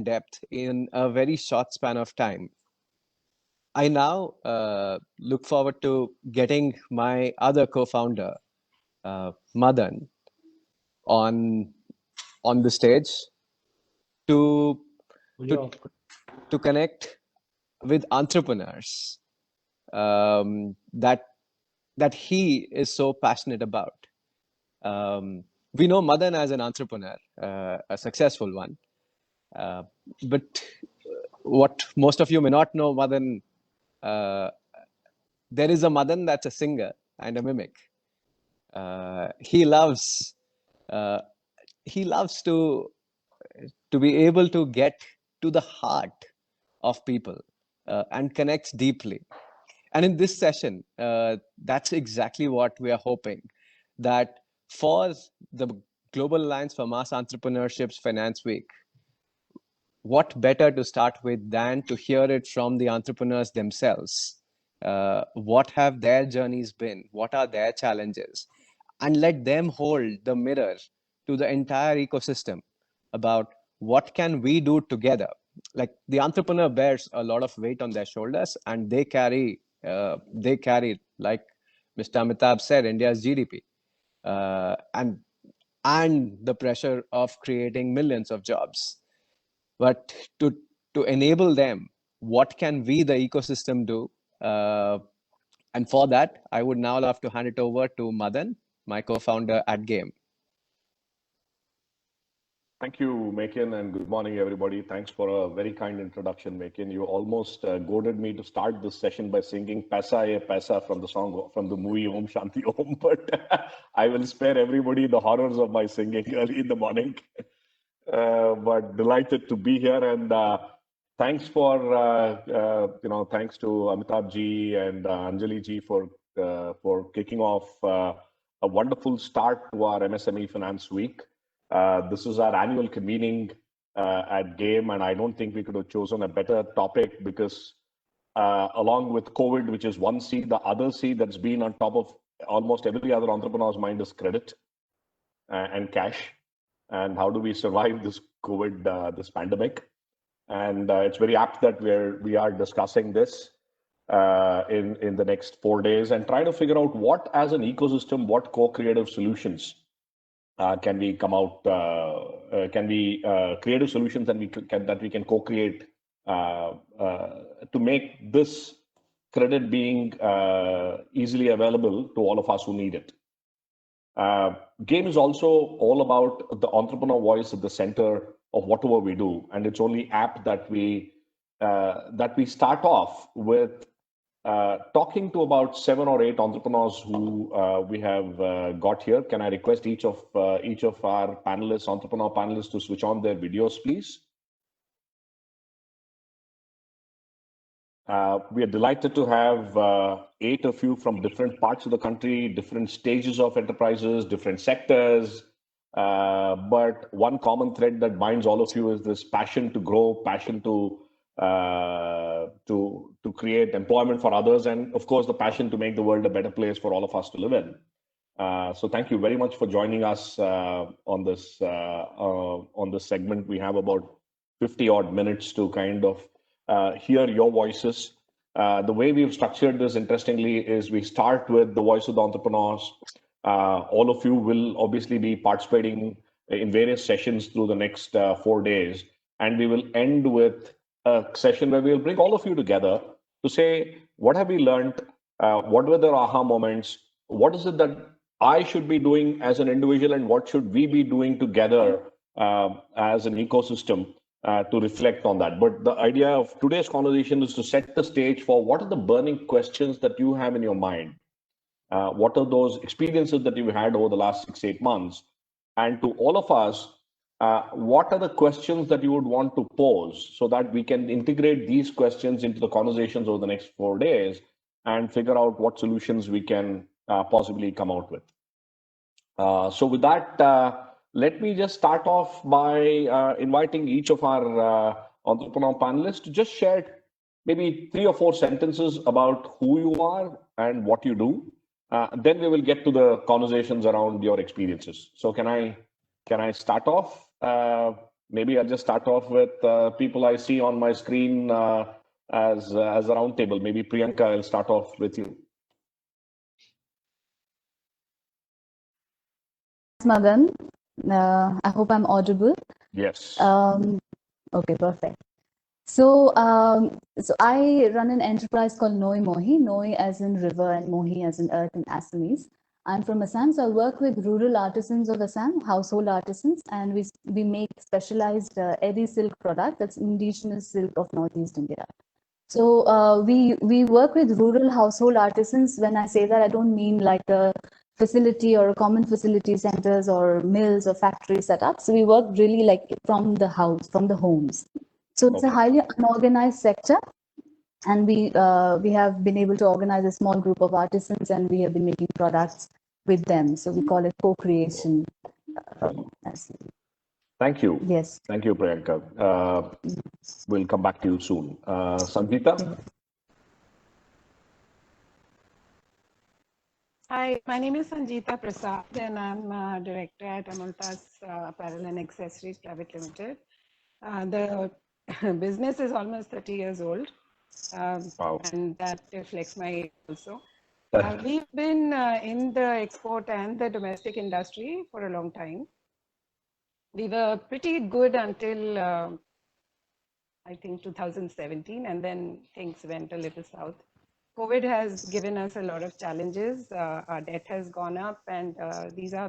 depth in a very short span of time. I now look forward to getting my other co-founder, Madan, on on the stage to to to connect with entrepreneurs that he is so passionate about. We know Madan as an entrepreneur, a successful one, uh, but what most of you may not know, Madan, uh, there is a Madan that's a singer and a mimic. He loves uh, he loves to be able to get to the heart of people and connects deeply. And in this session, that's exactly what we are hoping, that for the Global Alliance for Mass Entrepreneurship's Finance Week, what better to start with than to hear it from the entrepreneurs themselves? What have their journeys been? What are their challenges? And let them hold the mirror to the entire ecosystem about what can we do together. Like the entrepreneur bears a lot of weight on their shoulders, and they carry, like Mr. Amitabh said, India's GDP, and the pressure of creating millions of jobs. But to enable them, what can we, the ecosystem, do? And for that, I would now love to hand it over to Madan, my co-founder at Game. Thank you, Makin, and good morning, everybody. Thanks for a very kind introduction, Makin. You almost goaded me to start this session by singing Paisa Ye Paisa from the song, from the movie Om Shanti Om, but I will spare everybody the horrors of my singing early in the morning. But delighted to be here, and thanks thanks to Amitabh ji and Anjali ji for kicking off a wonderful start to our MSME Finance Week. This is our annual convening at Game, and I don't think we could have chosen a better topic because along with COVID, which is one C, the other C that's been on top of almost every other entrepreneur's mind is credit and cash. And how do we survive this COVID, this pandemic? And it's very apt that we are discussing this in the next 4 days and try to figure out what, as an ecosystem, what co-creative solutions can we come out? Can we creative solutions that we can co-create to make this credit being easily available to all of us who need it. Game is also all about the entrepreneur voice at the center of whatever we do, and it's only apt that we start off with talking to about 7 or 8 entrepreneurs who we have got here. Can I request each of our panelists, entrepreneur panelists, to switch on their videos, please? We are delighted to have 8 of you from different parts of the country, different stages of enterprises, different sectors. But one common thread that binds all of you is this passion to grow, passion to create employment for others, and of course the passion to make the world a better place for all of us to live in. So thank you very much for joining us on this segment. We have about 50 odd minutes to kind of hear your voices. The way we've structured this, interestingly, is we start with the voice of the entrepreneurs. All of you will obviously be participating in various sessions through the next 4 days, and we will end with a session where we'll bring all of you together to say, what have we learned? What were the aha moments? What is it that I should be doing as an individual, and what should we be doing together as an ecosystem to reflect on that? But the idea of today's conversation is to set the stage for what are the burning questions that you have in your mind? What are those experiences that you've had over the last 6-8 months? And to all of us, what are the questions that you would want to pose so that we can integrate these questions into the conversations over the next 4 days and figure out what solutions we can possibly come out with. So with that, let me just start off by inviting each of our entrepreneur panelists to just share maybe 3 or 4 sentences about who you are and what you do. Then we will get to the conversations around your experiences. So can I start off? maybe I'll just start off with people I see on my screen as a round table. Maybe Priyanka, I'll start off with you. Madan, I hope I'm audible. Yes. Okay, perfect. So, so I run an enterprise called Noi Mohi, Noi as in river and Mohi as in earth in Assamese. I'm from Assam, so I work with rural artisans of Assam, household artisans, and we make specialized eri silk product, that's indigenous silk of Northeast India. So we work with rural household artisans. When I say that, I don't mean like a facility or a common facility centers or mills or factory setups. So we work really like from the house, from the homes. So it's a highly unorganized sector, and we have been able to organize a small group of artisans, and we have been making products with them. So we call it co-creation. Thank you. Yes. Thank you, Priyanka. We'll come back to you soon. Sangeeta? Hi, my name is Sangeeta Prasad, and I'm a director at Amaltas Apparel and Accessories Private Limited. The business is almost 30 years old, Wow. and that reflects my age also. We've been in the export and the domestic industry for a long time. We were pretty good until I think 2017, and then things went a little south. COVID has given us a lot of challenges. Our debt has gone up, and these are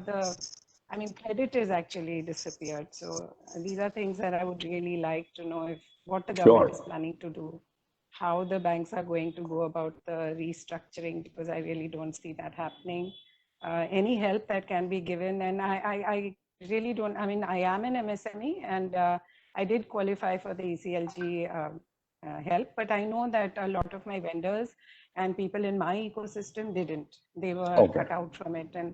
credit has actually disappeared. So these are things that I would really like to know if what the government is planning to do, how the banks are going to go about the restructuring, because I really don't see that happening. Any help that can be given, and I really don't, I am an MSME, and I did qualify for the ECLG help, but I know that a lot of my vendors and people in my ecosystem didn't. They were cut out from it. And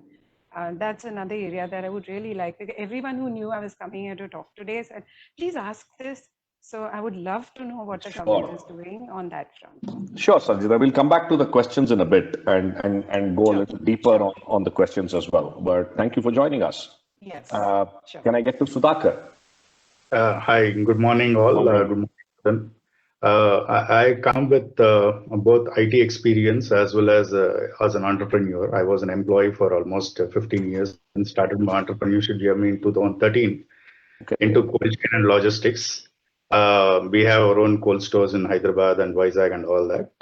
that's another area that I would really like. Everyone who knew I was coming here to talk today said, please ask this. So I would love to know what the government is doing on that front. Sure, Sangeeta. We'll come back to the questions in a bit and go a little deeper on the questions as well. But thank you for joining us. Yes. Sure. Can I get to Sudhakar? Hi, good morning all. Good morning. I come with both IT experience as well as an entrepreneur. I was an employee for almost 15 years and started my entrepreneurship journey in 2013 into cold chain and logistics. We have our own cold stores in Hyderabad and Vizag and all that,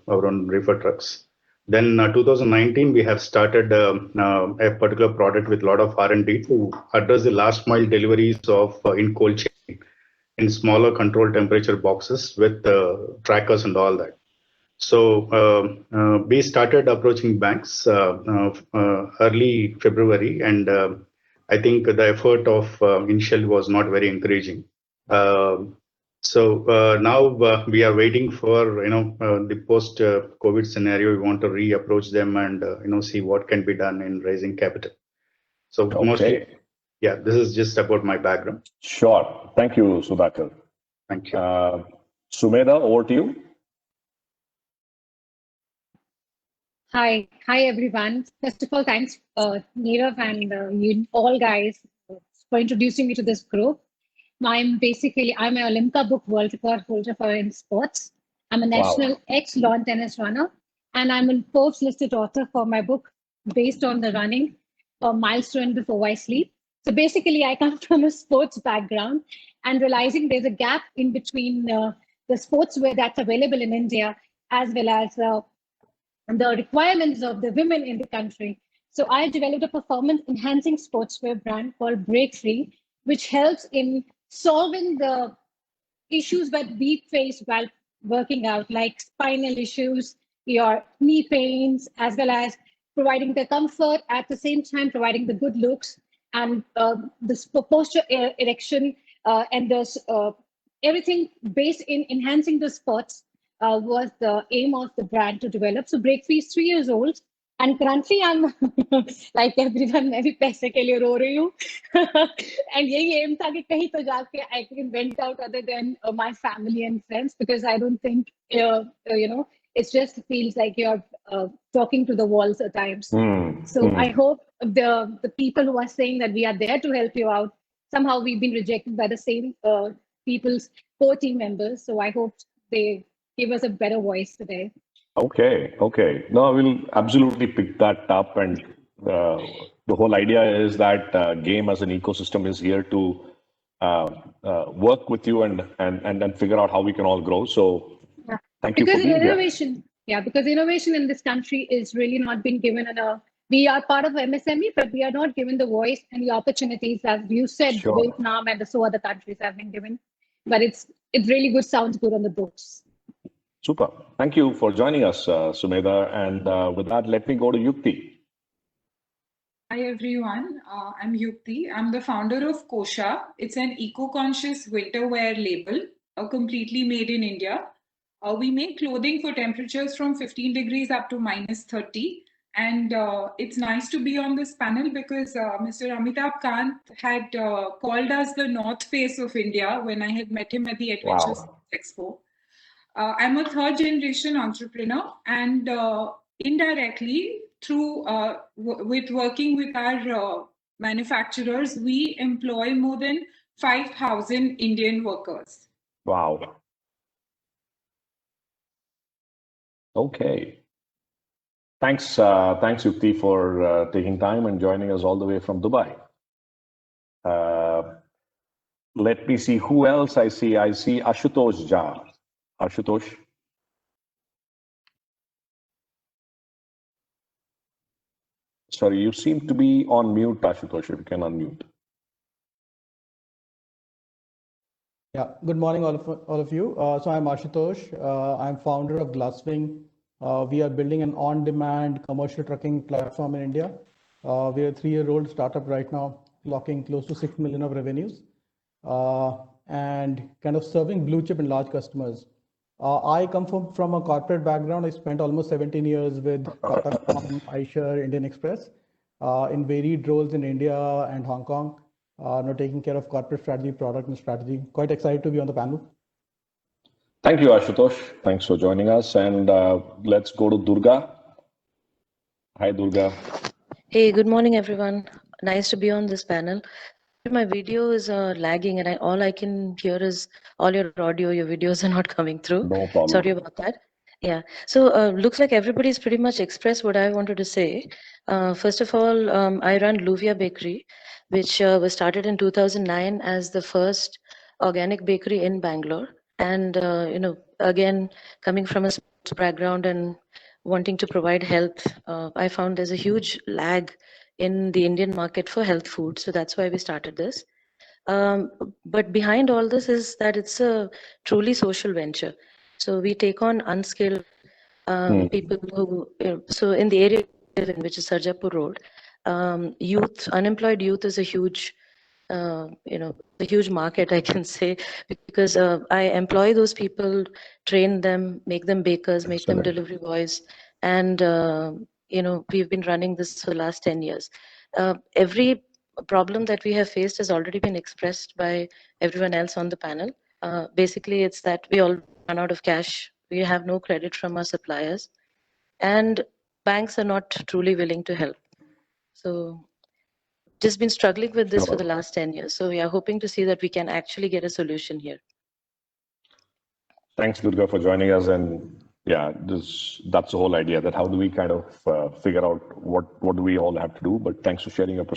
our own reefer trucks. Then 2019, we have started a particular product with a lot of R&D to address the last mile deliveries of in cold chain in smaller controlled temperature boxes with trackers and all that. So we started approaching banks early February, and I think the effort of initial was not very encouraging. So now we are waiting for the post COVID scenario. We want to reapproach them and see what can be done in raising capital. So mostly, yeah, this is just about my background. Sure. Thank you, Sudhakar. Thank you. Sumedha, over to you. Hi everyone. First of all, thanks Nirav and you all guys for introducing me to this group. I'm an Olympia book world record holder for in sports. I'm a national ex-lawn tennis runner, and I'm a Forbes listed author for my book based on the running milestone before I sleep. So basically, I come from a sports background and realizing there's a gap in between the sportswear that's available in India as well as the requirements of the women in the country. So I developed a performance enhancing sportswear brand called Break Free, which helps in solving the issues that we face while working out, like spinal issues, your knee pains, as well as providing the comfort, at the same time providing the good looks and the posture erection and everything based in enhancing the sports was the aim of the brand to develop. So Break Free is 3 years old. And currently I'm like everyone, मैं भी पैसे के लिए रो रही हूँ and यही aim था कि कहीं तो जाके I can vent out other than my family and friends, because I don't think it just feels like you're talking to the walls at times. So I hope the people who are saying that we are there to help you out, somehow we've been rejected by the same people's core team members. So I hope they give us a better voice today. Okay, okay. No, we'll absolutely pick that up. And the whole idea is that game as an ecosystem is here to work with you and figure out how we can all grow. So yeah. Thank you for being innovation, here. Yeah, because innovation in this country is really not being given we are part of MSME, but we are not given the voice and the opportunities, as you said, Sure. Vietnam and so other countries have been given. But it's really good, sounds good on the books. Super. Thank you for joining us, Sumedha. And with that, let me go to Yukti. Hi everyone, I'm Yukti. I'm the founder of Kosha. It's an eco-conscious winter wear label, completely made in India. We make clothing for temperatures from 15 degrees up to -30. And it's nice to be on this panel because Mr. Amitabh Kant had called us the North Face of India when I had met him at the Adventure Expo. I'm a third generation entrepreneur, and indirectly through with working with our manufacturers, we employ more than 5,000 Indian workers. Wow. Okay. Thanks, Yukti, for taking time and joining us all the way from Dubai. Let me see who else I see. I see Ashutosh Jha. Ashutosh. Sorry, you seem to be on mute, Ashutosh, if you can unmute. Yeah, good morning, all of you. So I'm Ashutosh. I'm founder of Glasswing. We are building an on-demand commercial trucking platform in India. We are a 3-year-old startup right now, clocking close to 6 million of revenues, and kind of serving blue chip and large customers. I come from a corporate background. I spent almost 17 years with Tata, Eicher, Indian Express, in varied roles in India and Hong Kong. Taking care of corporate strategy, product and strategy. Quite excited to be on the panel. Thank you, Ashutosh. Thanks for joining us. And let's go to Durga. Hi, Durga. Hey, good morning, everyone. Nice to be on this panel. My video is lagging, and all I can hear is all your audio. Your videos are not coming through. No problem. Sorry about that. Yeah. So looks like everybody's pretty much expressed what I wanted to say. First of all, I run Luvia Bakery, which was started in 2009 as the first organic bakery in Bangalore. And again, coming from a sports background and wanting to provide health, I found there's a huge lag in the Indian market for health food. So that's why we started this. But behind all this is that it's a truly social venture. So we take on unskilled people who, so in the area which is Sarjapur Road, unemployed youth is a huge, a huge market, I can say, because I employ those people, train them, make them bakers, make them delivery boys, and we've been running this for the last 10 years. Every problem that we have faced has already been expressed by everyone else on the panel. Basically, it's that we all run out of cash. We have no credit from our suppliers, and banks are not truly willing to help. So just been struggling with this for the last 10 years. So we are hoping to see that we can actually get a solution here. Thanks, Durga, for joining us. And yeah, that's the whole idea, that how do we kind of figure out what do we all have to do. But thanks for sharing your perspective.